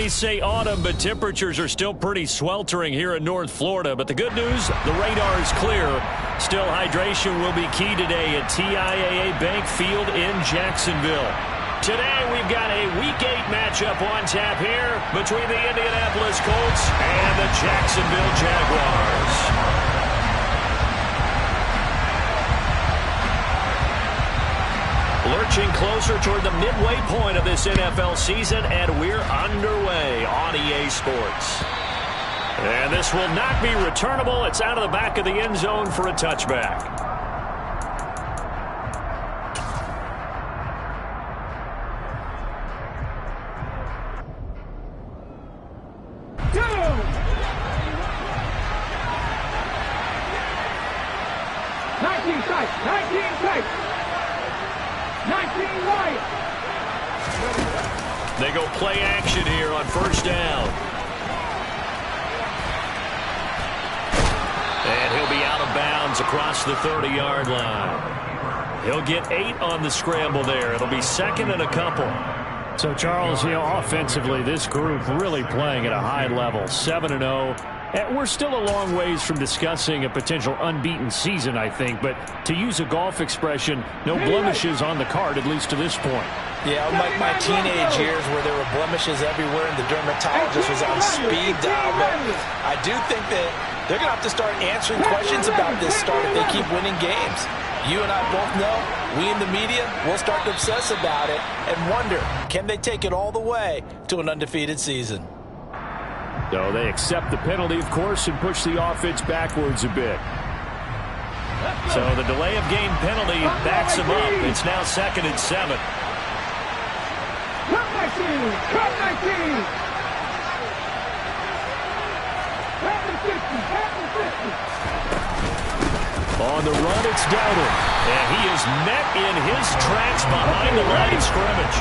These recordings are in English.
may say autumn, but temperatures are still pretty sweltering here in North Florida. But the good news, the radar is clear. Still, hydration will be key today at TIAA Bank Field in Jacksonville. Today, we've got a Week 8 matchup on tap here between the Indianapolis Colts and the Jacksonville Jaguars. Lurching closer toward the midway point of this NFL season, and we're underway on EA Sports. And this will not be returnable. It's out of the back of the end zone for a touchback. They go play action here on first down. And he'll be out of bounds across the 30-yard line. He'll get 8 on the scramble there. It'll be second and a couple. So, Charles, offensively, this group really playing at a high level, 7-0. And we're still a long ways from discussing a potential unbeaten season, I think. But to use a golf expression, no blemishes on the card, at least to this point. Yeah, unlike my teenage years where there were blemishes everywhere and the dermatologist was on speed dial. But I do think that they're going to have to start answering questions about this start if they keep winning games. You and I both know, we in the media, will start to obsess about it and wonder, can they take it all the way to an undefeated season? So they accept the penalty, of course, and push the offense backwards a bit. So the delay of game penalty backs them up. It's now 2nd and 7. On the run, it's Dowdle. And he is met in his tracks behind the line of scrimmage.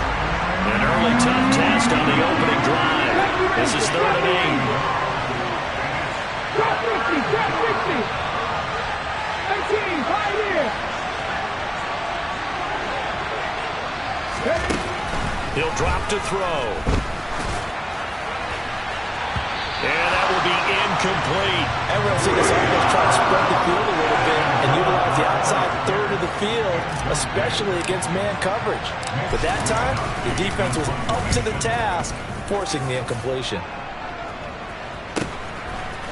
An early tough test on the opening drive. This is 3rd and 8. He'll drop to throw. And that will be incomplete. And we're going to see this offense try to spread the field a little bit and utilize the outside third of the field, especially against man coverage. But that time, the defense was up to the task, forcing the incompletion.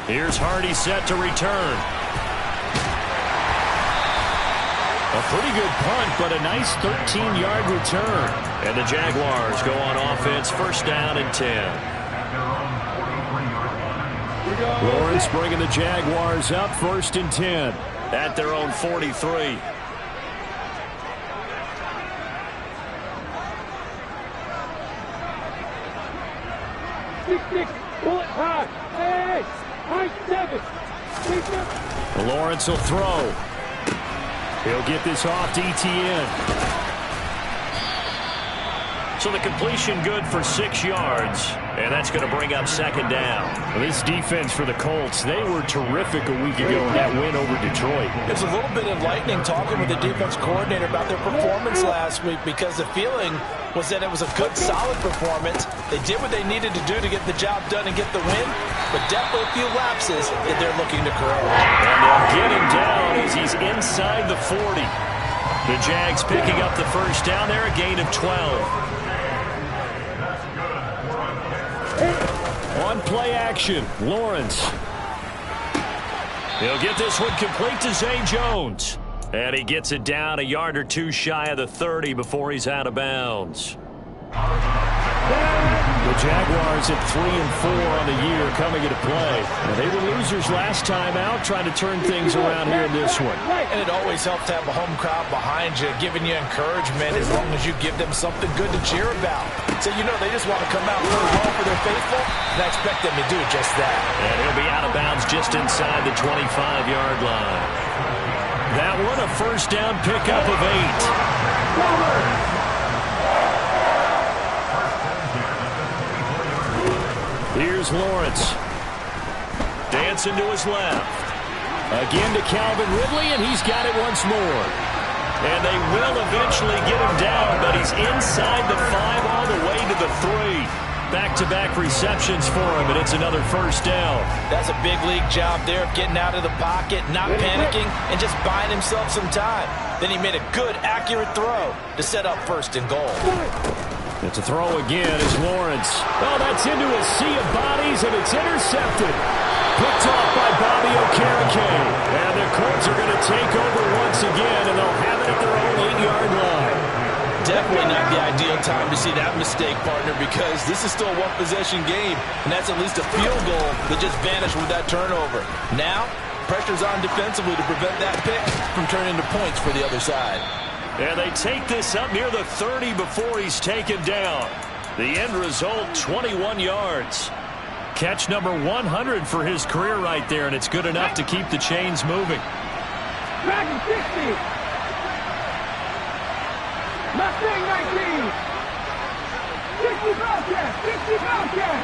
Here's Hardy set to return. A pretty good punt, but a nice 13-yard return. And the Jaguars go on offense, first down and 10. Lawrence bringing the Jaguars up, 1st and 10 at their own 43. Lawrence will throw. He'll get this off to ETN. So the completion good for 6 yards, and that's going to bring up 2nd down. Well, this defense for the Colts, they were terrific a week ago in that win over Detroit. It's a little bit enlightening talking with the defense coordinator about their performance last week because the feeling was that it was a good, solid performance. They did what they needed to do to get the job done and get the win, but definitely a few lapses that they're looking to correct. And they'll get him down as he's inside the 40. The Jags picking up the first down there, a gain of 12. On play action, Lawrence. He'll get this one complete to Zay Jones. And he gets it down a yard or two shy of the 30 before he's out of bounds. The Jaguars at 3-4 on the year coming into play. Now, they were losers last time out, trying to turn things around here in this one. And it always helps to have a home crowd behind you, giving you encouragement as long as you give them something good to cheer about. So you know they just want to come out and play well for their faithful, and I expect them to do just that. And he'll be out of bounds just inside the 25-yard line. That one a first down pickup of 8. Here's Lawrence. Dancing to his left. Again to Calvin Ridley, and he's got it once more. And they will eventually get him down, but he's inside the 5 all the way to the 3. Back-to-back receptions for him, and it's another first down. That's a big league job there of getting out of the pocket, not panicking, and just buying himself some time. Then he made a good, accurate throw to set up first and goal. It's a throw again as Lawrence. Oh, that's into a sea of bodies, and it's intercepted. Picked off by Bobby Okereke. And the Colts are going to take over once again, and they'll have it at their own 8-yard line. Definitely not the ideal time to see that mistake, partner, because this is still a one-possession game, and that's at least a field goal that just vanished with that turnover. Now, pressure's on defensively to prevent that pick from turning into points for the other side. And they take this up near the 30 before he's taken down. The end result, 21 yards. Catch number 100 for his career right there, and it's good enough to keep the chains moving. Dragon 60. Mustang 19. 60 Bobcat. 60 Bobcat.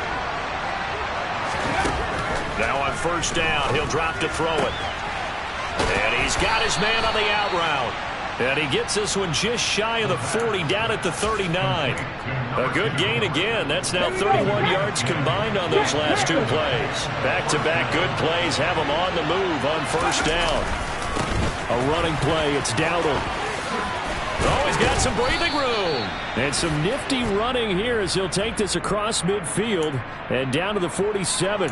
Now on first down, he'll drop to throw it. And he's got his man on the out route. And he gets this one just shy of the 40, down at the 39. A good gain again. That's now 31 yards combined on those last two plays. Back-to-back good plays have him on the move on first down. A running play. It's Dowdle. Oh, he's got some breathing room. And some nifty running here as he'll take this across midfield and down to the 47.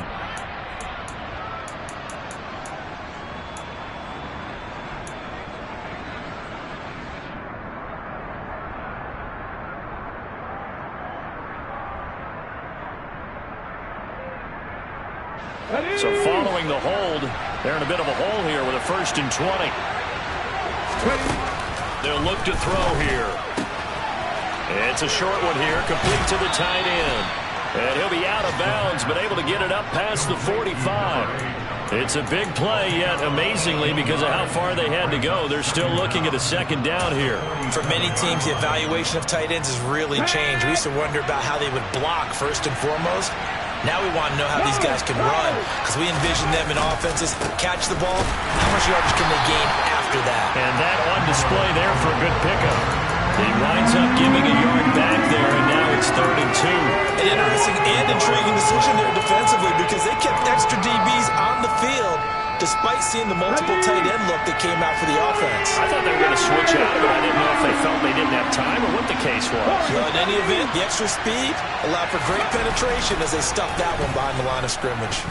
So following the hold, they're in a bit of a hole here with a 1st and 20. They'll look to throw here. It's a short one here, complete to the tight end. And he'll be out of bounds, but able to get it up past the 45. It's a big play, yet amazingly, because of how far they had to go, they're still looking at a second down here. For many teams, the evaluation of tight ends has really changed. We used to wonder about how they would block first and foremost. Now we want to know how these guys can run, because we envision them in offenses catch the ball. How much yardage can they gain after that? And that on display there for a good pickup. He winds up giving a yard back there, and now it's 3rd and 2. An interesting and intriguing decision there defensively, because they kept extra DBs on the field despite seeing the multiple tight end look that came out for the offense. I thought they were going to switch out, but I didn't know if they felt they didn't have time or what the case was. Well, in any event, the extra speed allowed for great penetration as they stuffed that one behind the line of scrimmage.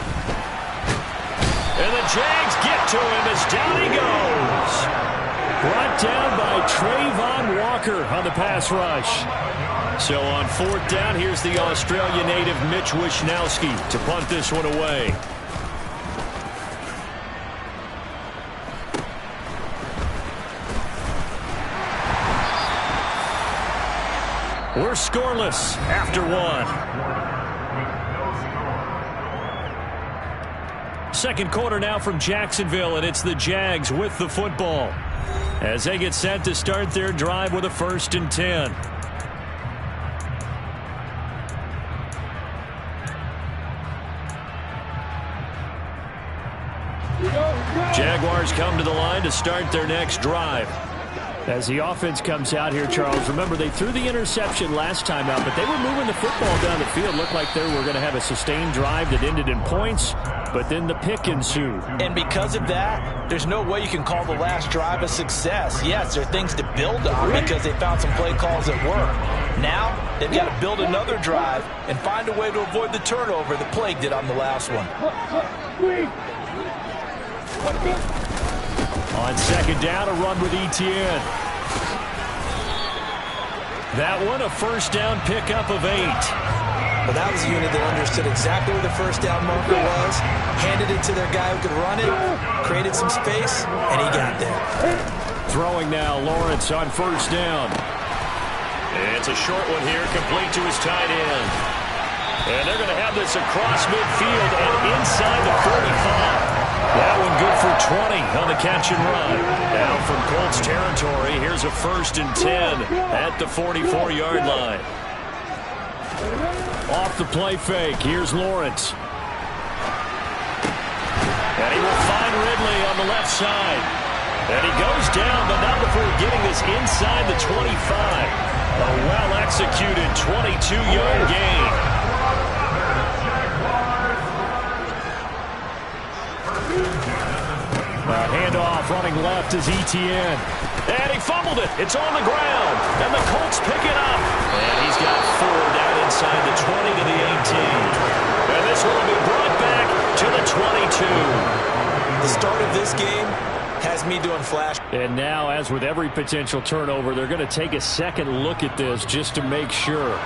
And the Jags get to him as down he goes. Brought down by Trayvon Walker on the pass rush. So on 4th down, here's the Australia native Mitch Wishnowski to punt this one away. We're scoreless after 1. Second quarter now from Jacksonville, and it's the Jags with the football as they get set to start their drive with a 1st and 10. Jaguars come to the line to start their next drive. As the offense comes out here, Charles, remember they threw the interception last time out, but they were moving the football down the field. Looked like they were going to have a sustained drive that ended in points, but then the pick ensued. And because of that, there's no way you can call the last drive a success. Yes, there are things to build on because they found some play calls that work. Now, they've got to build another drive and find a way to avoid the turnover that plagued it on the last one. On second down, a run with Etienne. That one, a first down pickup of 8. Well, that was a unit that understood exactly where the first down marker was, handed it to their guy who could run it, created some space, and he got there. Throwing now, Lawrence on first down. It's a short one here, complete to his tight end. And they're going to have this across midfield and inside the 45. That one good for 20 on the catch and run. Now from Colts territory, here's a 1st and 10 at the 44-yard line. Off the play fake, here's Lawrence. And he will find Ridley on the left side. And he goes down, but not before getting this inside the 25. A well-executed 22-yard gain. off running left is Etienne. And he fumbled it. It's on the ground. And the Colts pick it up. And he's got 4 down inside the 20 to the 18. And this one will be brought back to the 22. The start of this game has me doing flash. And now, as with every potential turnover, they're going to take a second look at this just to make sure.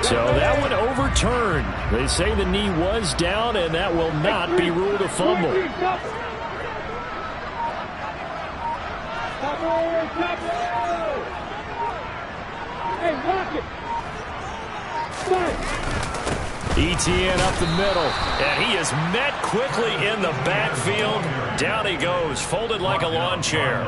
So that one overturned. They say the knee was down, and that will not be ruled a fumble. Etienne up the middle. And he is met quickly in the backfield. Down he goes, folded like a lawn chair.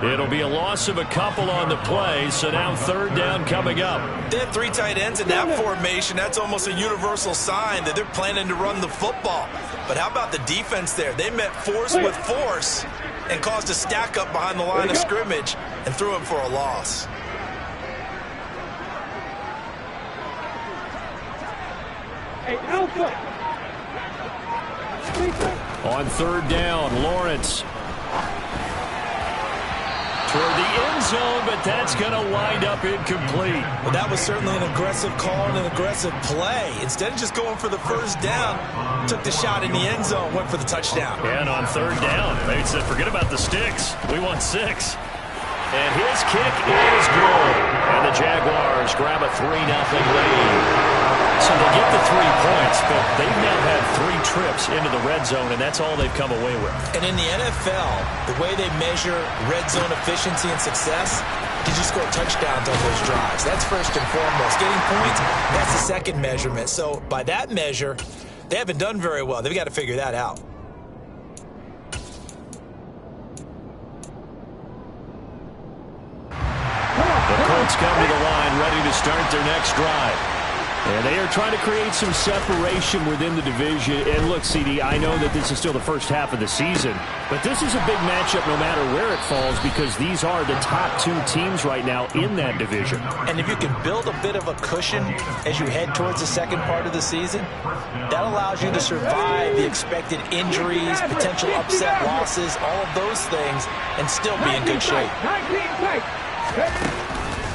It'll be a loss of a couple on the play, so now 3rd down coming up. They have 3 tight ends in that formation. That's almost a universal sign that they're planning to run the football. But how about the defense there? They met force with force and caused a stack up behind the line of scrimmage and threw him for a loss. On 3rd down, Lawrence toward the end zone, but that's going to wind up incomplete. Well, that was certainly an aggressive call and an aggressive play. Instead of just going for the 1st down, took the shot in the end zone, went for the touchdown. And on 3rd down, they said, forget about the sticks. We want 6. And his kick is good. And the Jaguars grab a 3-0 lead. So they get the 3 points, but they've now had 3 trips into the red zone, and that's all they've come away with. And in the NFL, the way they measure red zone efficiency and success, did you score touchdowns on those drives? That's first and foremost. Getting points, that's the second measurement. So by that measure, they haven't done very well. They've got to figure that out. The Colts come to the line, ready to start their next drive. And they are trying to create some separation within the division. And look, CD, I know that this is still the first half of the season, but this is a big matchup no matter where it falls because these are the top 2 teams right now in that division. And if you can build a bit of a cushion as you head towards the second part of the season, that allows you to survive the expected injuries, potential upset losses, all of those things, and still be in good shape.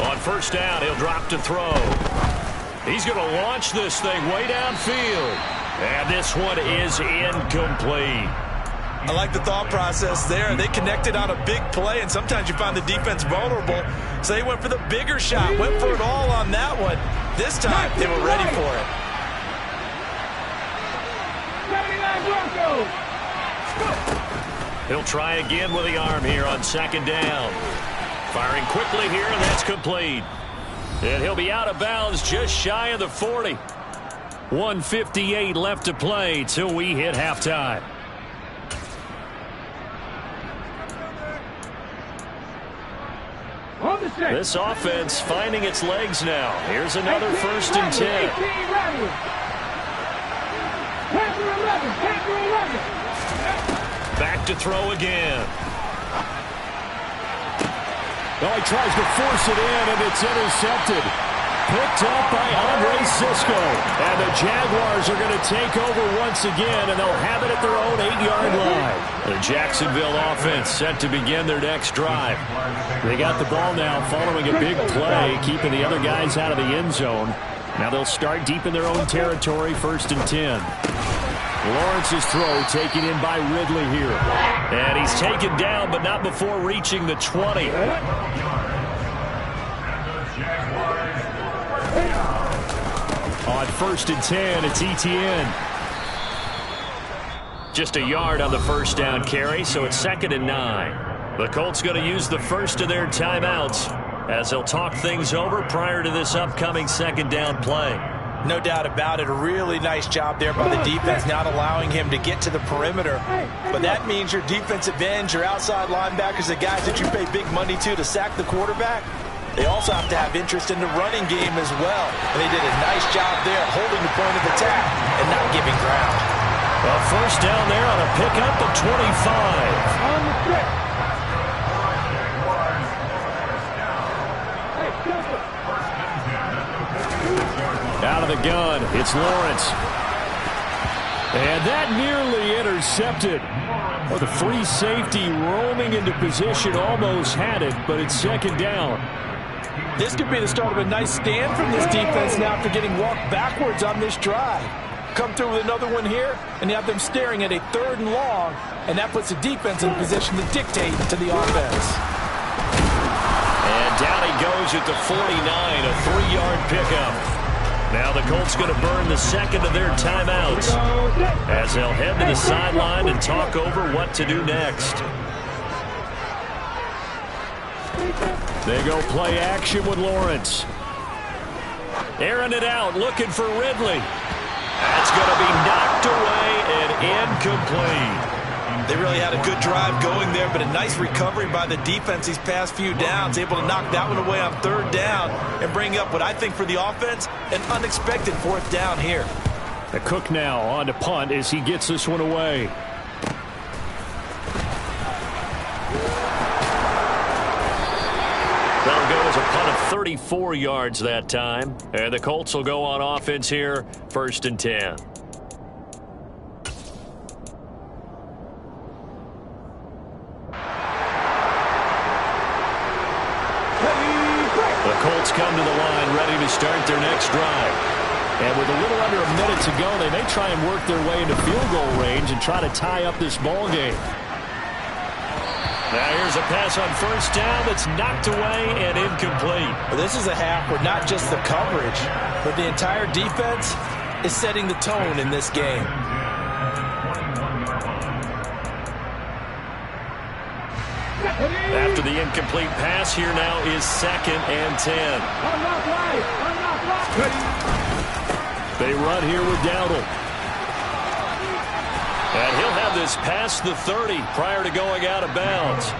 On 1st down, he'll drop to throw. He's going to launch this thing way downfield. And this one is incomplete. I like the thought process there. They connected on a big play, and sometimes you find the defense vulnerable. So they went for the bigger shot, went for it all on that one. This time, they were ready for it. He'll try again with the arm here on 2nd down. Firing quickly here, and that's complete. And he'll be out of bounds just shy of the 40. 1:58 left to play till we hit halftime. This offense finding its legs now. Here's another 1st and 10. Back to throw again. Well, he tries to force it in, and it's intercepted. Picked up by Andre Sisco. And the Jaguars are going to take over once again, and they'll have it at their own 8-yard line. The Jacksonville offense set to begin their next drive. They got the ball now following a big play, keeping the other guys out of the end zone. Now they'll start deep in their own territory, 1st and 10. Lawrence's throw taken in by Ridley here. And he's taken down, but not before reaching the 20. On 1st and 10, it's Etienne. Just a yard on the 1st down carry, so it's 2nd and 9. The Colts going to use the first of their timeouts as they'll talk things over prior to this upcoming 2nd down play. No doubt about it. A really nice job there by the defense, not allowing him to get to the perimeter. But that means your defensive ends, your outside linebackers, the guys that you pay big money to sack the quarterback, they also have to have interest in the running game as well. And they did a nice job there holding the point of attack and not giving ground. Well, 1st down there on a pickup of 25. On the trip. Hey, gun, it's Lawrence. And that nearly intercepted. Well, the free safety roaming into position almost had it, but it's second down. This could be the start of a nice stand from this defense now after getting walked backwards on this drive. Come through with another one here, and you have them staring at a 3rd and long, and that puts the defense in position to dictate to the offense. And down he goes at the 49, a 3-yard pickup. Now the Colts going to burn the second of their timeouts as they'll head to the sideline and talk over what to do next. They go play action with Lawrence. Airing it out, looking for Ridley. That's going to be knocked away and incomplete. They really had a good drive going there, but a nice recovery by the defense these past few downs, able to knock that one away on 3rd down and bring up what I think for the offense, an unexpected 4th down here. The Cook now on to punt as he gets this one away. That'll go as a punt of 34 yards that time. And the Colts will go on offense here, 1st and 10. The Colts come to the line ready to start their next drive. And with a little under a minute to go, they may try and work their way into field goal range and try to tie up this ball game. Now here's a pass on 1st down that's knocked away and incomplete. Well, this is a half where not just the coverage, but the entire defense is setting the tone in this game. After the incomplete pass, here now is 2nd and 10. They run here with Dowdle. And he'll have this past the 30 prior to going out of bounds.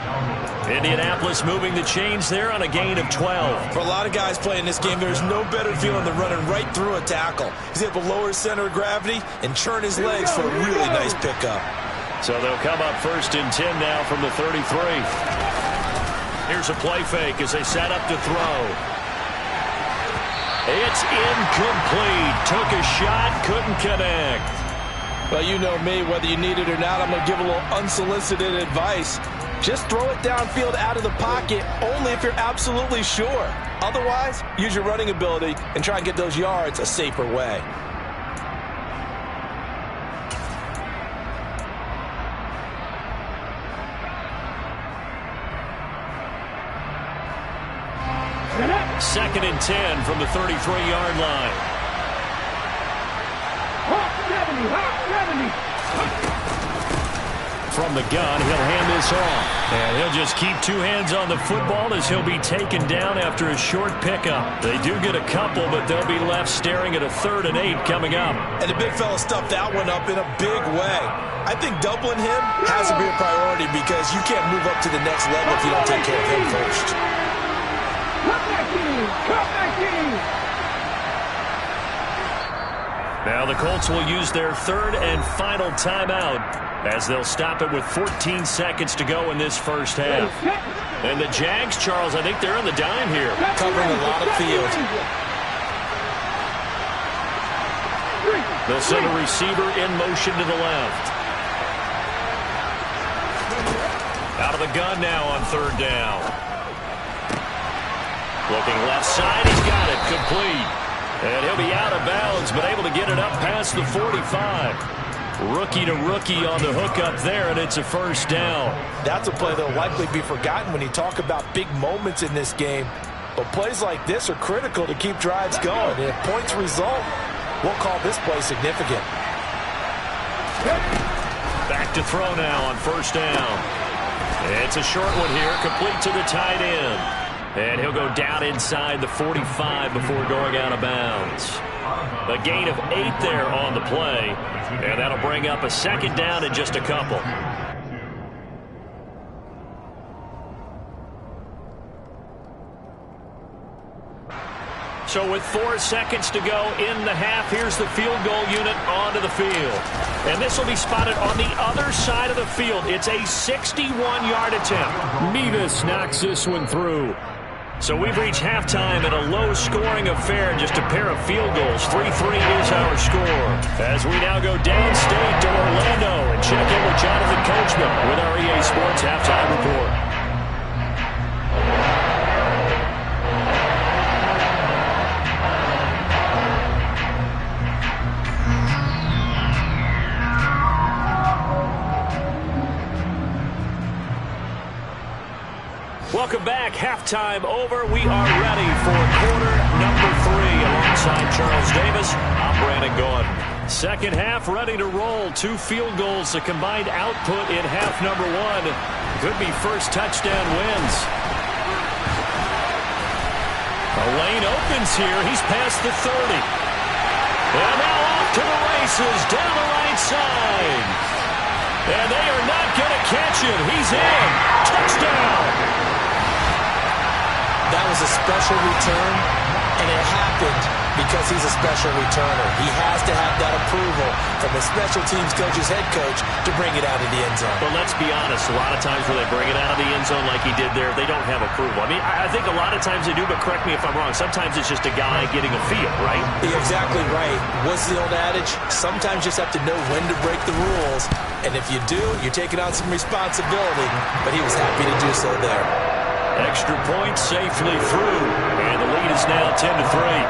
Indianapolis moving the chains there on a gain of 12. For a lot of guys playing this game, there's no better feeling than running right through a tackle. He's able to lower his center of gravity and churn his legs for a really nice pickup. So they'll come up 1st and 10 now from the 33. Here's a play fake as they set up to throw. It's incomplete. Took a shot, couldn't connect. Well, you know me, whether you need it or not, I'm going to give a little unsolicited advice. Just throw it downfield out of the pocket only if you're absolutely sure. Otherwise, use your running ability and try and get those yards a safer way. Second and 10 from the 33-yard line. From the gun, he'll hand this off. And he'll just keep 2 hands on the football as he'll be taken down after a short pickup. They do get a couple, but they'll be left staring at a 3rd and 8 coming up. And the big fella stuffed that one up in a big way. I think doubling him has to be a priority because you can't move up to the next level if you don't take care of him first. Now the Colts will use their 3rd and final timeout as they'll stop it with 14 seconds to go in this first half. And the Jags, Charles, I think they're on the dime here. Covering a lot of field. They'll send a receiver in motion to the left. Out of the gun now on 3rd down. Looking left side, he's got it, complete. And he'll be out of bounds, but able to get it up past the 45. Rookie to rookie on the hook up there, and it's a 1st down. That's a play that will likely be forgotten when you talk about big moments in this game. But plays like this are critical to keep drives going. And if points result, we'll call this play significant. Back to throw now on 1st down. It's a short one here, complete to the tight end. And he'll go down inside the 45 before going out of bounds. A gain of 8 there on the play. And that'll bring up a 2nd down in just a couple. So with 4 seconds to go in the half, here's the field goal unit onto the field. And this will be spotted on the other side of the field. It's a 61-yard attempt. Mevis knocks this one through. So we've reached halftime in a low-scoring affair, just a pair of field goals. 3-3 is our score. As we now go downstate to Orlando and check in with Jonathan Coachman with our EA Sports Halftime Report. Welcome back. Halftime over. We are ready for quarter number 3. Alongside Charles Davis, I'm Brandon Gordon. Second half ready to roll. 2 field goals, the combined output in half number 1. Could be first touchdown wins. A lane opens here. He's past the 30. And now off to the races down the right side. And they are not going to catch him. He's in. Touchdown. That was a special return, and it happened because he's a special returner. He has to have that approval from his special teams coach's head coach to bring it out of the end zone. But let's be honest, a lot of times when they bring it out of the end zone like he did there, they don't have approval. I mean, I think a lot of times they do, but correct me if I'm wrong. Sometimes it's just a guy getting a feel, right? You're exactly right. What's the old adage? Sometimes you just have to know when to break the rules, and if you do, you're taking on some responsibility, but he was happy to do so there. Extra point safely through, and the lead is now 10-3.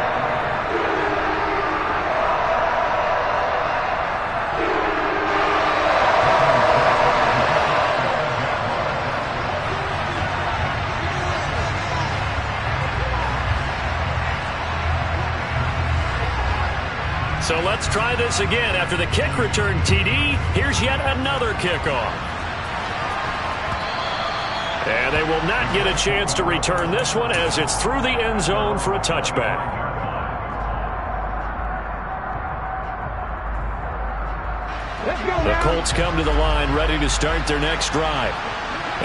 So let's try this again. After the kick return TD, here's yet another kickoff. And they will not get a chance to return this one as it's through the end zone for a touchback. The Colts come to the line ready to start their next drive.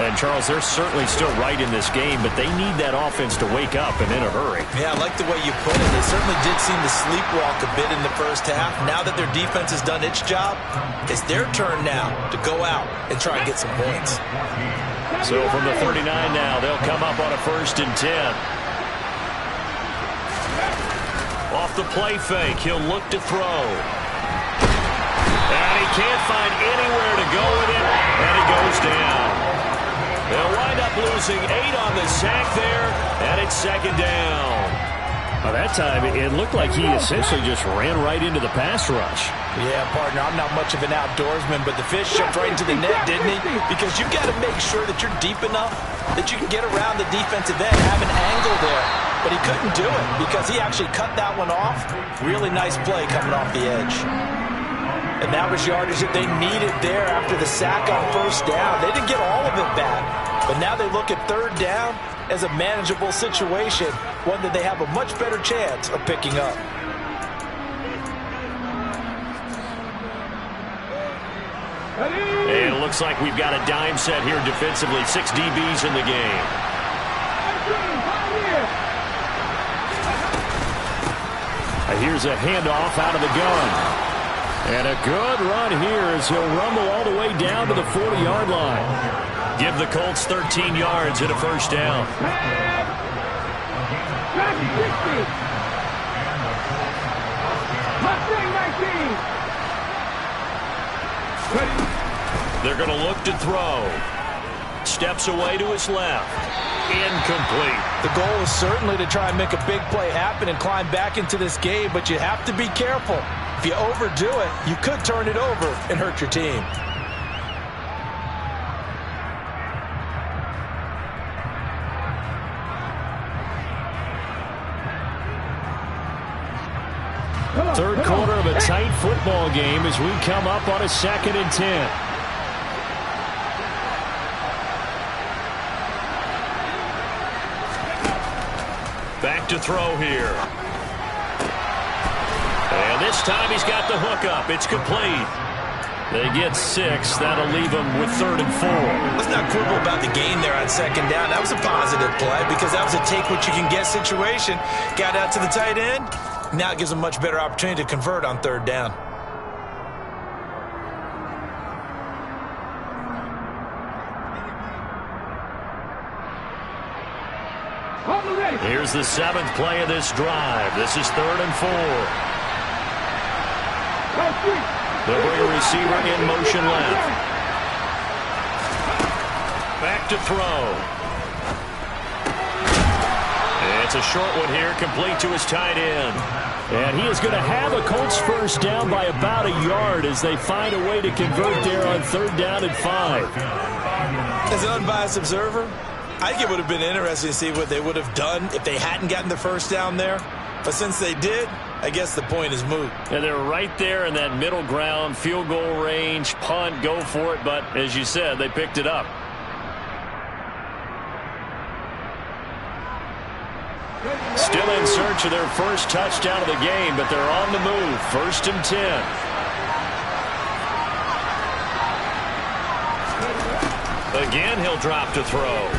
And, Charles, they're certainly still right in this game, but they need that offense to wake up and in a hurry. Yeah, I like the way you put it. They certainly did seem to sleepwalk a bit in the first half. Now that their defense has done its job, it's their turn now to go out and try and get some points. So from the 39 now, they'll come up on a 1st and 10. Off the play fake, he'll look to throw. And he can't find anywhere to go with it, and he goes down. They'll wind up losing 8 on the sack there, and it's 2nd down. By that time, it looked like he essentially just ran right into the pass rush. Yeah, partner, I'm not much of an outdoorsman, but the fish jumped right into the net, didn't he? Because you've got to make sure that you're deep enough that you can get around the defensive end, have an angle there. But he couldn't do it because he actually cut that one off. Really nice play coming off the edge. And that was yardage that they needed there after the sack on 1st down. They didn't get all of it back, but now they look at 3rd down as a manageable situation, one that they have a much better chance of picking up. And it looks like we've got a dime set here defensively. 6 DBs in the game. Here's a handoff out of the gun. And a good run here as he'll rumble all the way down to the 40-yard line. Give the Colts 13 yards and a 1st down. They're going to look to throw. Steps away to his left. Incomplete. The goal is certainly to try and make a big play happen and climb back into this game, but you have to be careful. If you overdo it, you could turn it over and hurt your team. Third quarter of a tight football game as we come up on a 2nd and 10. Back to throw here. And this time he's got the hook up. It's complete. They get 6. That'll leave them with 3rd and 4. Let's not quibble about the gain there on 2nd down. That was a positive play because that was a take-what-you-can-get situation. Got out to the tight end. Now it gives them a much better opportunity to convert on 3rd down. Here's the 7th play of this drive. This is 3rd and 4. They'll bring a receiver in motion left. Back to throw. It's a short one here, complete to his tight end. And he is going to have a Colts first down by about a yard as they find a way to convert there on 3rd down and 5. As an unbiased observer, I think it would have been interesting to see what they would have done if they hadn't gotten the first down there. But since they did, I guess the point is moot. And they're right there in that middle ground, field goal range, punt, go for it. But as you said, they picked it up. Still in search of their first touchdown of the game, but they're on the move. 1st and 10. Again, he'll drop to throw.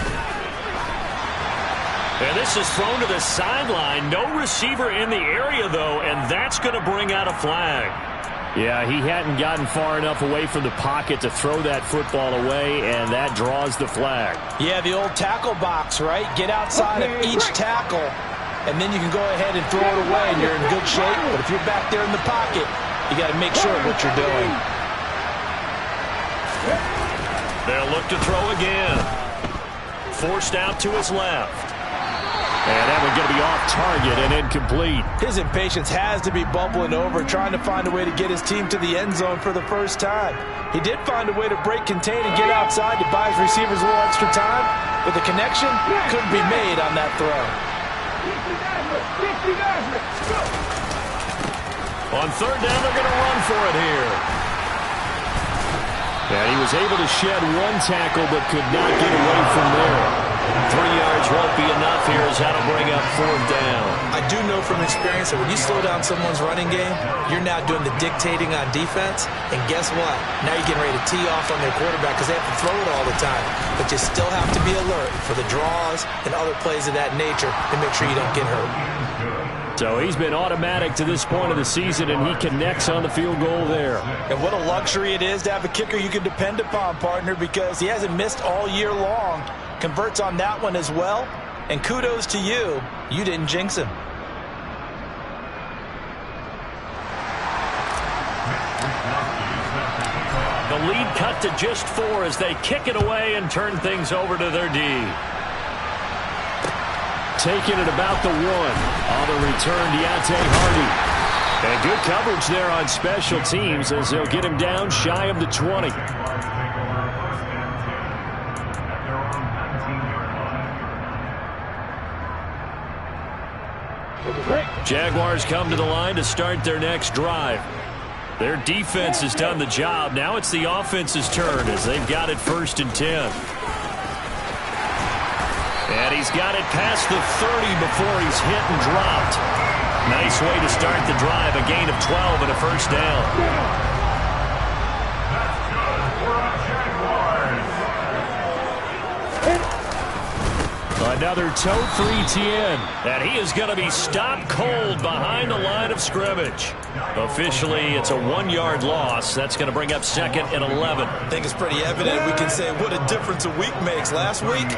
And this is thrown to the sideline. No receiver in the area, though, and that's going to bring out a flag. Yeah, he hadn't gotten far enough away from the pocket to throw that football away, and that draws the flag. Yeah, the old tackle box, right? Get outside of each tackle, and then you can go ahead and throw it away, and you're in good shape. But if you're back there in the pocket, you got to make sure of what you're doing. They'll look to throw again. Forced out to his left. And that one's going to be off target and incomplete. His impatience has to be bubbling over, trying to find a way to get his team to the end zone for the first time. He did find a way to break contain and get outside to buy his receivers a little extra time, but the connection couldn't be made on that throw. On 3rd down, they're going to run for it here. And he was able to shed one tackle but could not get away from there. 3 yards won't be enough here as that'll bring up 4th down. I do know from experience that when you slow down someone's running game, you're now doing the dictating on defense. And guess what? Now you're getting ready to tee off on their quarterback because they have to throw it all the time. But you still have to be alert for the draws and other plays of that nature to make sure you don't get hurt. So he's been automatic to this point of the season, and he connects on the field goal there. And what a luxury it is to have a kicker you can depend upon, partner, because he hasn't missed all year long. Converts on that one as well. And kudos to you. You didn't jinx him. The lead cut to just 4 as they kick it away and turn things over to their D. Taking it about the 1. On the return, Deontay Hardy. And good coverage there on special teams as they'll get him down shy of the 20. Jaguars come to the line to start their next drive. Their defense has done the job. Now it's the offense's turn as they've got it 1st and 10. And he's got it past the 30 before he's hit and dropped. Nice way to start the drive. A gain of 12 and a first down. Another toe for Etienne. And he is going to be stopped cold behind the line of scrimmage. Officially, it's a 1-yard loss. That's going to bring up 2nd and 11. I think it's pretty evident. We can say what a difference a week makes. Last week,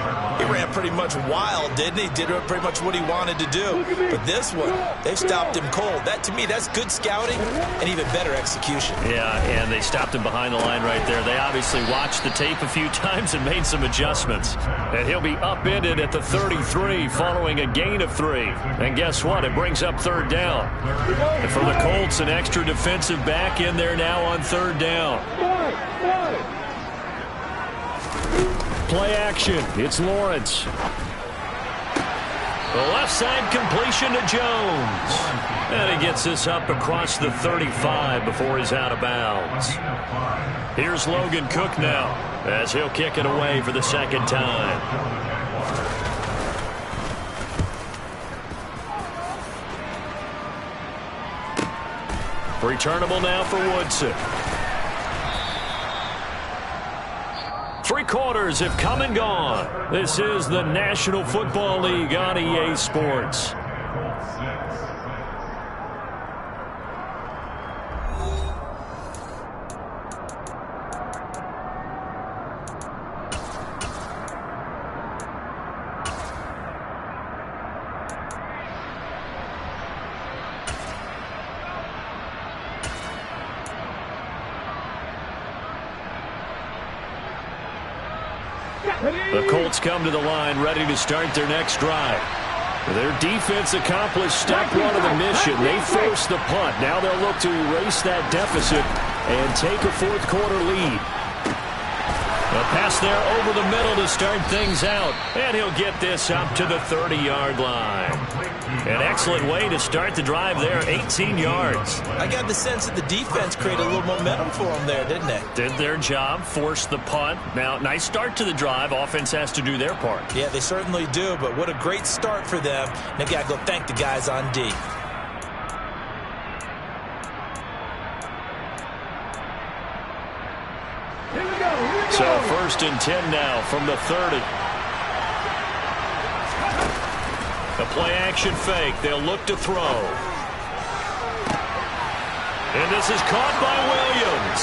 he ran pretty much wild, didn't he? Did pretty much what he wanted to do. But this one, they've stopped him cold. That, to me, that's good scouting and even better execution. Yeah, and they stopped him behind the line right there. They obviously watched the tape a few times and made some adjustments. And he'll be upended at the 33 following a gain of 3. And guess what? It brings up 3rd down. And for the Colts, an extra defensive back in there now on 3rd down. Play action. It's Lawrence. The left side completion to Jones. And he gets this up across the 35 before he's out of bounds. Here's Logan Cook now as he'll kick it away for the 2nd time. Returnable now for Woodson. 3 quarters have come and gone. This is the National Football League on EA Sports. The Colts come to the line ready to start their next drive. Their defense accomplished step one of the mission. They forced the punt. Now they'll look to erase that deficit and take a fourth quarter lead. A pass there over the middle to start things out. And he'll get this up to the 30-yard line. An excellent way to start the drive there, 18 yards. I got the sense that the defense created a little momentum for them there, didn't they? Did their job, forced the punt. Now, nice start to the drive. Offense has to do their part. Yeah, they certainly do, but what a great start for them. They got to go thank the guys on D. So 1st and 10 now from the 30. A play-action fake. They'll look to throw. And this is caught by Williams.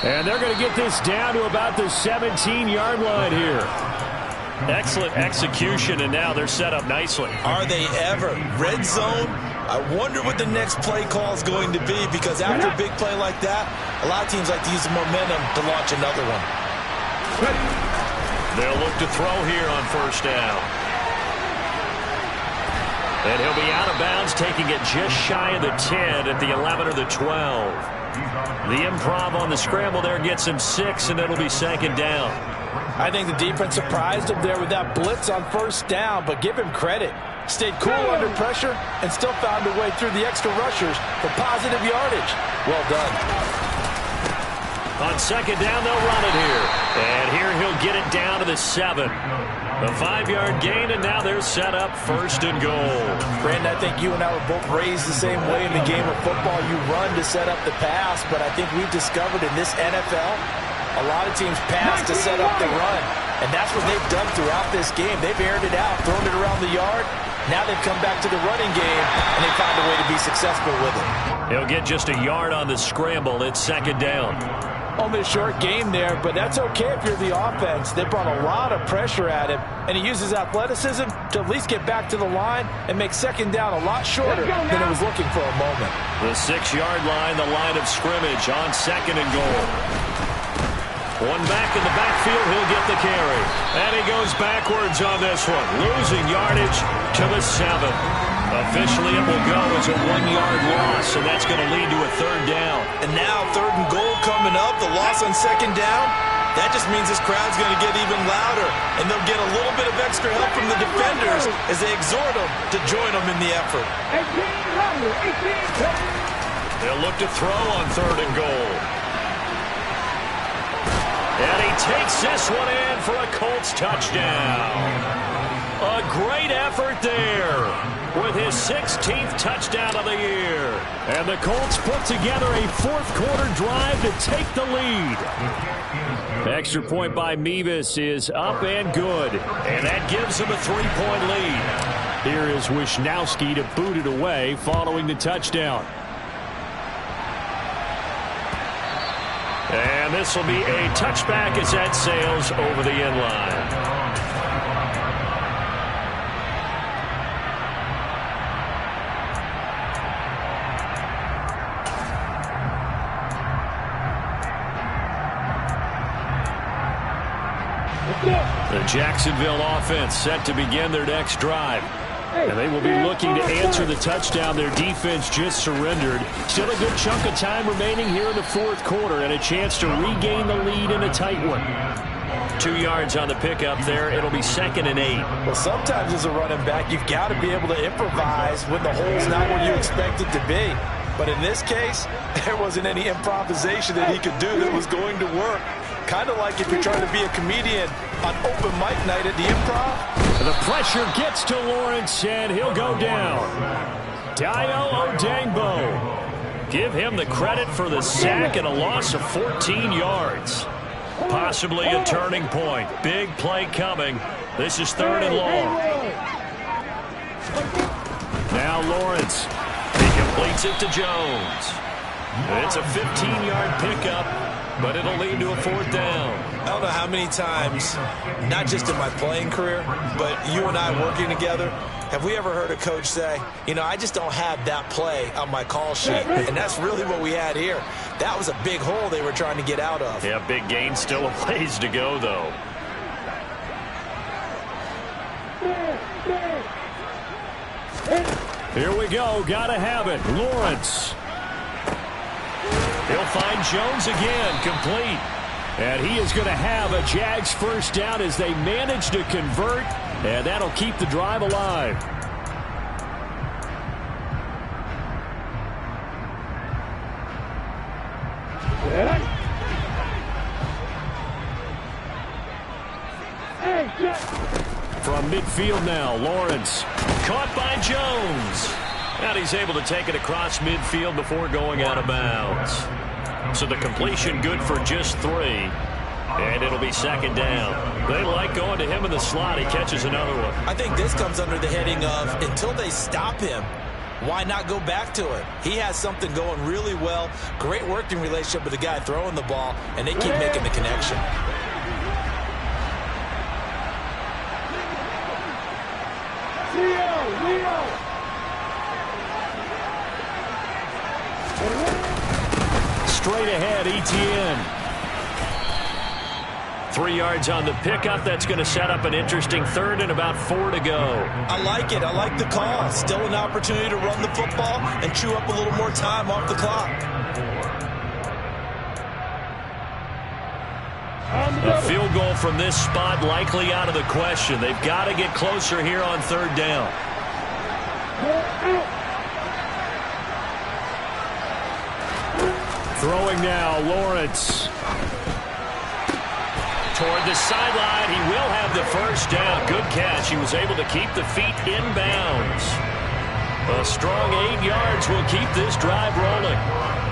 And they're going to get this down to about the 17-yard line here. Excellent execution, and now they're set up nicely. Are they ever? Red zone? I wonder what the next play call is going to be, because after a big play like that, a lot of teams like to use the momentum to launch another one. They'll look to throw here on 1st down. And he'll be out of bounds, taking it just shy of the 10 at the 11 or the 12. The improv on the scramble there gets him 6, and it'll be 2nd down. I think the defense surprised him there with that blitz on 1st down, but give him credit. Stayed cool under pressure and still found a way through the extra rushers for positive yardage. Well done. On 2nd down, they'll run it here. And here he'll get it down to the 7. A 5-yard gain, and now they're set up 1st and goal. Brandon, I think you and I were both raised the same way in the game of football. You run to set up the pass, but I think we've discovered in this NFL, a lot of teams pass to set up the run. And that's what they've done throughout this game. They've aired it out, thrown it around the yard. Now they've come back to the running game, and they found a way to be successful with it. He'll get just a yard on the scramble. It's 2nd down. Only a short game there, but that's okay if you're the offense. They brought a lot of pressure at him, and he uses athleticism to at least get back to the line and make 2nd down a lot shorter than it was looking for a moment. The 6-yard line, the line of scrimmage on 2nd and goal. One back in the backfield, he'll get the carry. And he goes backwards on this one, losing yardage to the 7. Officially, it will go as a 1-yard loss, and that's going to lead to a 3rd down. And now 3rd and goal coming up, the loss on 2nd down. That just means this crowd's going to get even louder, and they'll get a little bit of extra help from the defenders as they exhort them to join them in the effort. They'll look to throw on 3rd and goal. And he takes this one in for a Colts touchdown. A great effort there with his 16th touchdown of the year. And the Colts put together a fourth quarter drive to take the lead. Extra point by Mevis is up and good. And that gives him a 3-point lead. Here is Wisnowski to boot it away following the touchdown. And this will be a touchback as that sails over the end line. The Jacksonville offense set to begin their next drive. And they will be looking to answer the touchdown their defense just surrendered. Still a good chunk of time remaining here in the fourth quarter and a chance to regain the lead in a tight one. 2 yards on the pickup there. It'll be 2nd and 8. Well, sometimes as a running back, you've got to be able to improvise when the hole's not where you expect it to be. But in this case, there wasn't any improvisation that he could do that was going to work. Kind of like if you're trying to be a comedian on open mic night at the Improv. The pressure gets to Lawrence, and he'll go down. Dayo Odangbo. Give him the credit for the sack and a loss of 14 yards. Possibly a turning point. Big play coming. This is 3rd and long. Now Lawrence. He completes it to Jones. It's a 15-yard pickup. but it'll lead to a 4th down. I don't know how many times, not just in my playing career, but you and I working together, have we ever heard a coach say, you know, I just don't have that play on my call sheet. And that's really what we had here. That was a big hole they were trying to get out of. Yeah, big gain, still a ways to go, though. Here we go. Got to have it. Lawrence. He'll find Jones again, complete. And he is going to have a Jags 1st down as they manage to convert, and that'll keep the drive alive. From midfield now, Lawrence. Caught by Jones. And he's able to take it across midfield before going out of bounds. So the completion good for just 3. And it'll be 2nd down. They like going to him in the slot. He catches another one. I think this comes under the heading of until they stop him, why not go back to it? He has something going really well. Great working relationship with the guy throwing the ball, and they keep making the connection. Straight ahead, Etienne. 3 yards on the pickup. That's going to set up an interesting 3rd and about 4 to go. I like it. I like the call. Still an opportunity to run the football and chew up a little more time off the clock. A field goal from this spot likely out of the question. They've got to get closer here on 3rd down. Throwing now, Lawrence. Toward the sideline, he will have the 1st down. Good catch. He was able to keep the feet in bounds. A strong 8 yards will keep this drive rolling.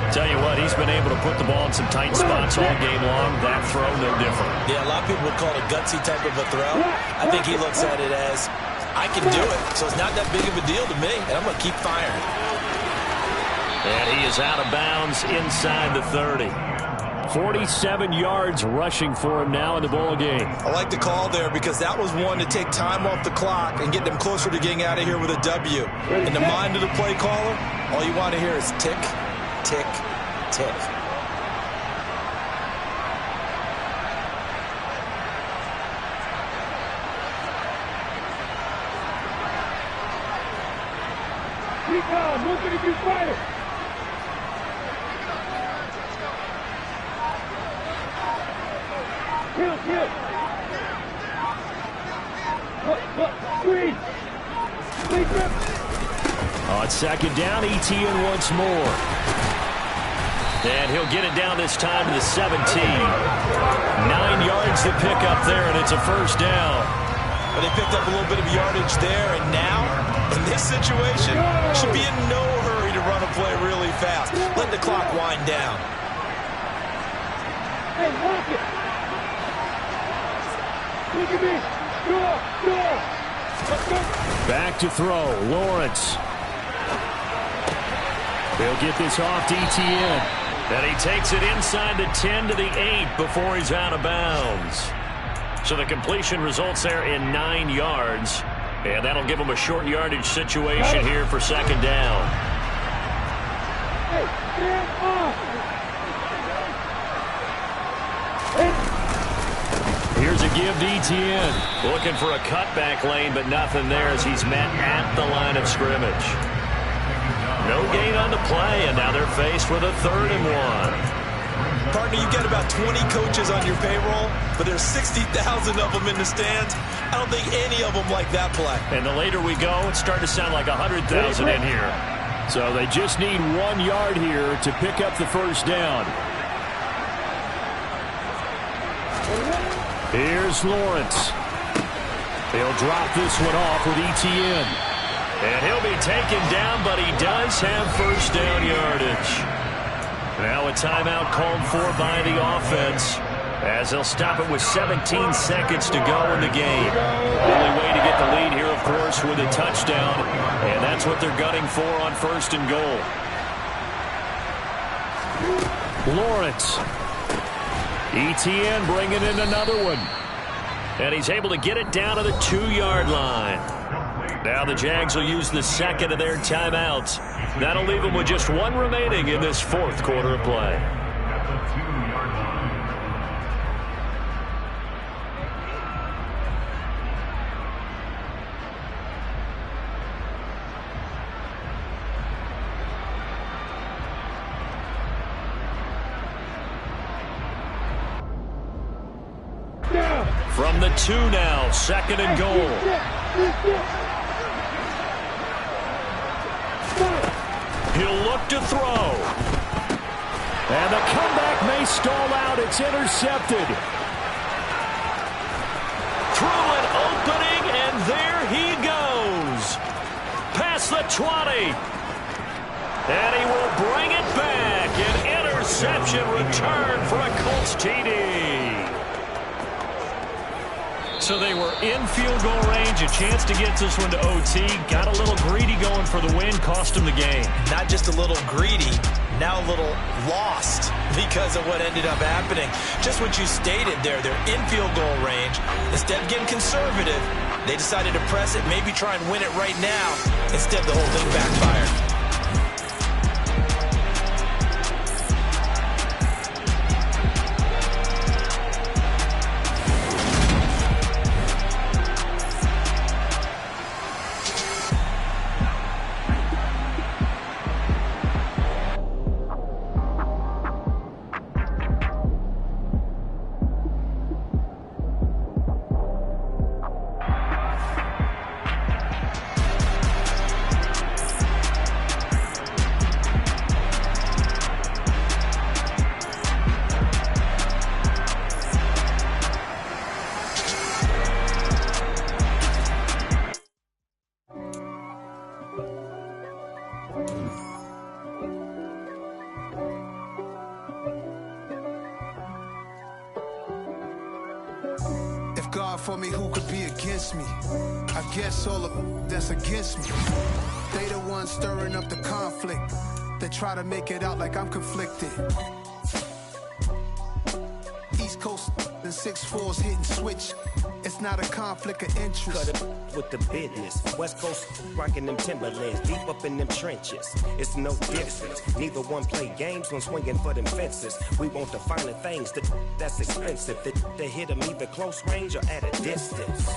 Tell you what, he's been able to put the ball in some tight spots all game long. That throw, no different. Yeah, a lot of people would call it a gutsy type of a throw. I think he looks at it as, I can do it, so it's not that big of a deal to me, and I'm going to keep firing. And he is out of bounds inside the 30. 47 yards rushing for him now in the ball game. I like the call there because that was one to take time off the clock and get them closer to getting out of here with a W. In the mind of the play caller, all you want to hear is tick, tick, tick. Keep on, look at you fire. Kill. Green. On 2nd down, Etienne once more. And he'll get it down this time to the 17. 9 yards to pick up there, and it's a 1st down. But they picked up a little bit of yardage there, and now, in this situation, should be in no hurry to run a play really fast. Let the clock wind down. Hey, walk it. Look at me. Go. Let's go. Back to throw, Lawrence. They'll get this off to Etienne. And he takes it inside the 10 to the 8 before he's out of bounds. So the completion results there in 9 yards. And that'll give him a short yardage situation here for 2nd down. Hey, stand off. Here's a give to Etienne. Looking for a cutback lane, but nothing there as he's met at the line of scrimmage. No gain on the play, and now they're faced with a 3rd and 1. Partner, you get about 20 coaches on your payroll, but there's 60,000 of them in the stands. I don't think any of them like that play. And the later we go, it's starting to sound like 100,000 in here. So they just need 1 yard here to pick up the 1st down. Here's Lawrence. They'll drop this one off with Etienne. And he'll be taken down, but he does have 1st down yardage. Now a timeout called for by the offense as they'll stop it with 17 seconds to go in the game. Only way to get the lead here, of course, with a touchdown, and that's what they're gunning for on 1st and goal. Lawrence. ETN bringing in another one. And he's able to get it down to the 2-yard line. Now the Jags will use the second of their timeouts. That'll leave them with just one remaining in this fourth quarter of play. From the 2 now, second and goal. He'll look to throw. And the comeback may stall out. It's intercepted. Through an opening, and there he goes. Past the 20. And he will bring it back. An interception return for a Colts TD. So they were in field goal range, a chance to get this one to OT. Got a little greedy going for the win, cost him the game. Not just a little greedy, now a little lost because of what ended up happening. Just what you stated there, they're in field goal range. Instead of getting conservative, they decided to press it, maybe try and win it right now. Instead, the whole thing backfired. God for me, who could be against me? I guess all of that's against me. They the ones stirring up the conflict. They try to make it out like I'm conflicted. East Coast and 6'4's hitting switch. It's not a conflict of interest. Cut it with the business. West Coast rocking them Timberlands, deep up in them trenches. It's no difference. Neither one play games when swinging for them fences. We want the finer things that's expensive. That hit them either close range or at a distance.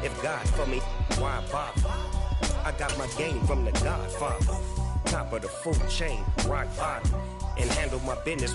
If God for me, why bother? I got my game from the Godfather. Top of the food chain, rock bottom, and handle my business.